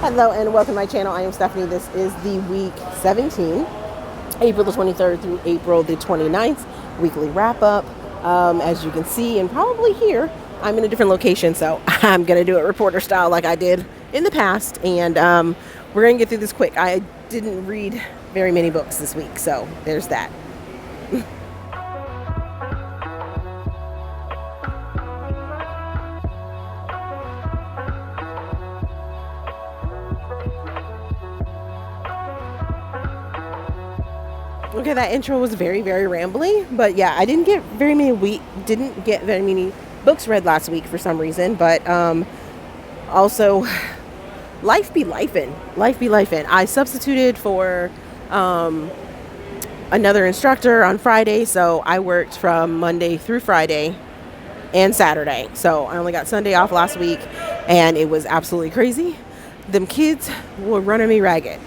Hello and welcome to my channel. I am Stephanie. This is the week 17, April the 23rd through April the 29th weekly wrap up. As you can see and probably hear, I'm in a different location, so I'm going to do it reporter style like I did in the past. And we're going to get through this quick. I didn't read very many books this week, so there's that. Okay, that intro was very, very rambly, but yeah, I didn't get very many books read last week for some reason, but also life be lifin'. I substituted for another instructor on Friday, so I worked from Monday through Friday and Saturday. So I only got Sunday off last week, and it was absolutely crazy. Them kids were running me ragged.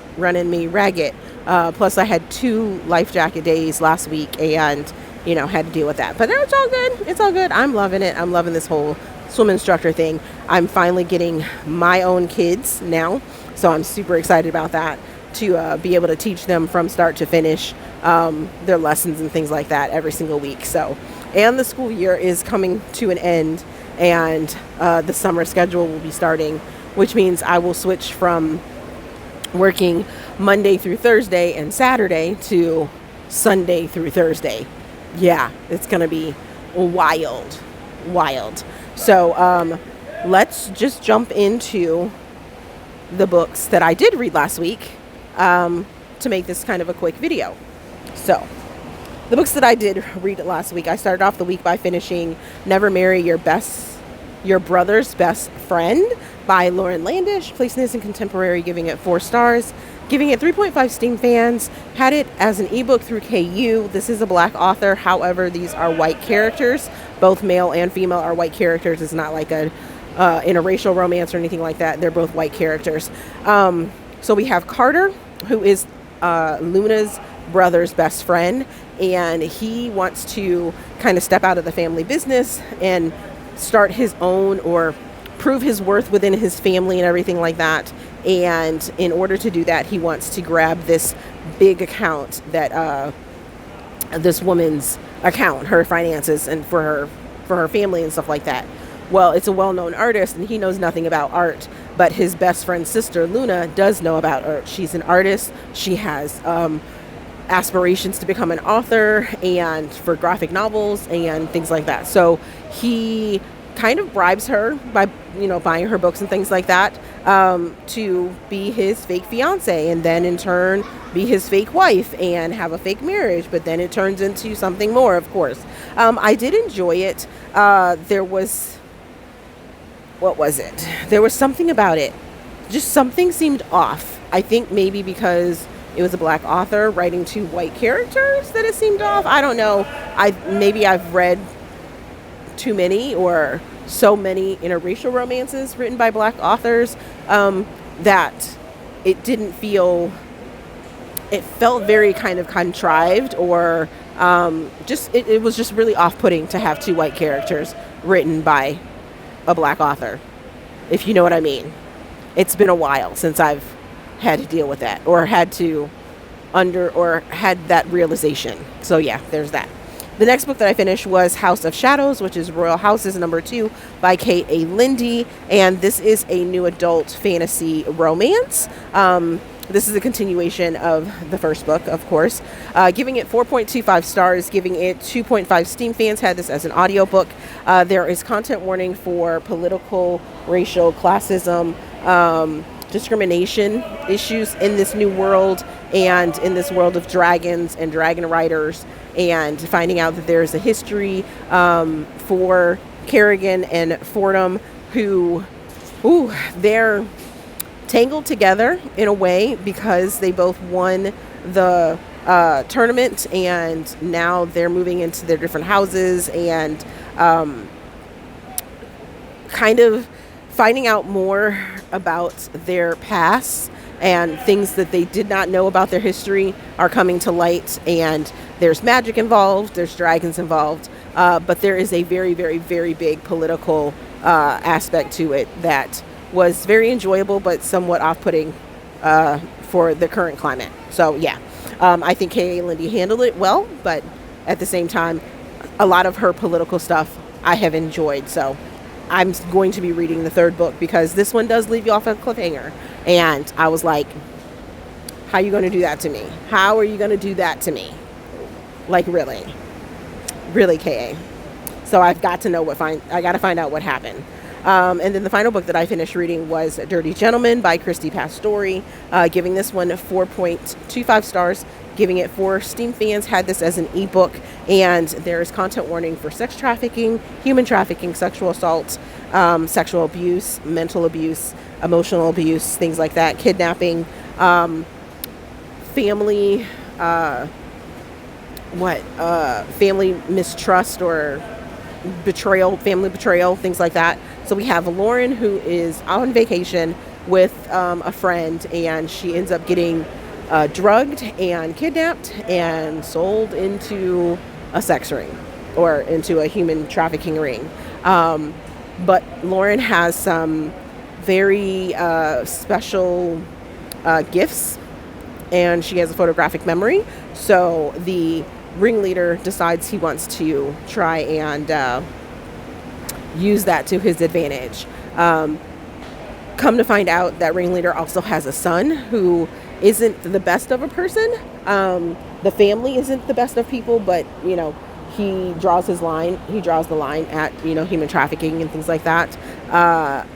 Plus I had 2 life jacket days last week and, had to deal with that. But it's all good. It's all good. I'm loving it. I'm loving this whole swim instructor thing. I'm finally getting my own kids now. So I'm super excited about that, to be able to teach them from start to finish their lessons and things like that every single week. So, and the school year is coming to an end, and the summer schedule will be starting, which means I will switch from working Monday through Thursday and Saturday to Sunday through Thursday. Yeah, it's going to be wild. So let's just jump into the books that I did read last week to make this kind of a quick video. So the books that I did read last week, I started off the week by finishing Never Marry Your Brother's Best Friend by Landish, placing this in contemporary, giving it 4 stars, giving it 3.5 Steam fans, had it as an ebook through KU. This is a Black author. However, these are white characters. Both male and female are white characters. It's not like a interracial romance or anything like that. They're both white characters. So we have Carter, who is Luna's brother's best friend, and he wants to kind of step out of the family business and start his own, or prove his worth within his family and everything like that. And in order to do that, he wants to grab this big account that this woman's account, her finances, and for her family and stuff like that. Well, it's a well-known artist, and he knows nothing about art, but his best friend's sister, Luna, does know about art. She's an artist. She has aspirations to become an author and for graphic novels and things like that. So he kind of bribes her by, buying her books and things like that, to be his fake fiance, and then in turn be his fake wife and have a fake marriage. But then it turns into something more, of course. I did enjoy it. There was something about it. Just something seemed off. I think maybe because it was a Black author writing 2 white characters that it seemed off. I don't know. I've read too many or so many interracial romances written by Black authors that it felt very kind of contrived, or it was just really off-putting to have 2 white characters written by a Black author, if you know what I mean. It's been a while since I've had to deal with that, or had that realization. So yeah, there's that. The next book that I finished was House of Shadows, which is Royal Houses #2 by K.A. Linde, and this is a new adult fantasy romance. This is a continuation of the first book, of course. Giving it 4.25 stars, giving it 2.5 Steam fans. Had this as an audiobook. There is content warning for political, racial, classism, discrimination issues in this new world, and in this world of dragons and dragon riders, and finding out that there's a history for Kerrigan and Fordham, who they're tangled together in a way because they both won the tournament, and now they're moving into their different houses, and kind of finding out more about their past, and things that they did not know about their history are coming to light. And there's magic involved, there's dragons involved, but there is a very, very, very big political aspect to it that was very enjoyable, but somewhat off-putting for the current climate. So yeah, I think K.A. Linde handled it well, but at the same time, a lot of her political stuff I have enjoyed. So I'm going to be reading the third book because this one does leave you off a cliffhanger. And I was like, how are you going to do that to me? How are you going to do that to me? Like, really? Really, K.A.? So I've got to know I got to find out what happened. And then the final book that I finished reading was Dirty Gentleman by Christy Pastore, giving this one 4.25 stars, giving it 4. Steam fans had this as an ebook, and there is content warning for sex trafficking, human trafficking, sexual assault, sexual abuse, mental abuse, emotional abuse, things like that, kidnapping, family, family mistrust or betrayal, family betrayal, things like that. So we have Lauren, who is on vacation with a friend, and she ends up getting drugged and kidnapped and sold into a sex ring or into a human trafficking ring. But Lauren has some very special gifts, and she has a photographic memory. So the ringleader decides he wants to try and use that to his advantage. Come to find out, that ringleader also has a son who isn't the best of a person. The family isn't the best of people, but he draws the line at human trafficking and things like that.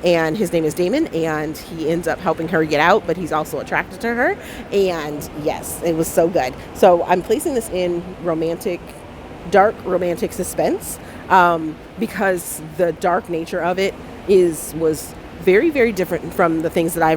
And his name is Damon, and he ends up helping her get out, but he's also attracted to her. And yes, it was so good. So I'm placing this in dark romantic suspense, because the dark nature of it was very, very different from the things that I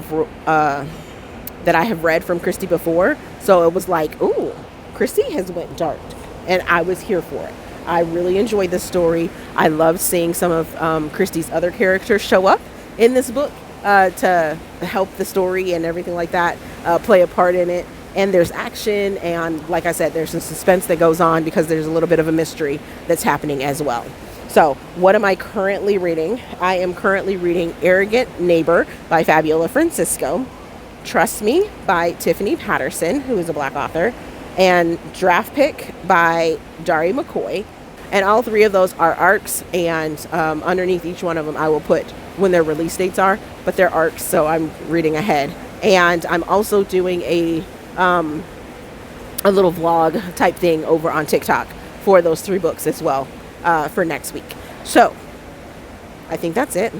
have read from Christy before. So it was like, ooh, Christy has went dark, and I was here for it. I really enjoyed this story. I loved seeing some of Christy's other characters show up in this book to help the story and everything like that, play a part in it. And there's action, and like I said, there's some suspense that goes on because there's a little bit of a mystery that's happening as well. So what am I currently reading? I am currently reading Arrogant Neighbor by Fabiola Francisco, Trust Me by Tiffany Patterson, who is a Black author, and Draft Pick by Darie McCoy. And all three of those are arcs, and underneath each one of them I will put when their release dates are, but they're arcs, so I'm reading ahead. And I'm also doing a little vlog type thing over on TikTok for those 3 books as well, for next week. So I think that's it.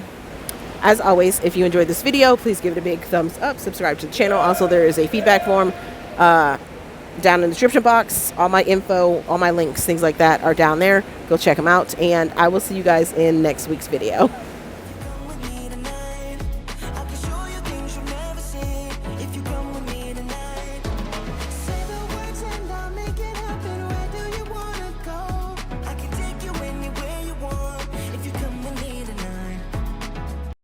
As always, if you enjoyed this video, please give it a big thumbs up, subscribe to the channel. Also, there is a feedback form down in the description box. All my info, all my links, things like that are down there. Go check them out, and I will see you guys in next week's video.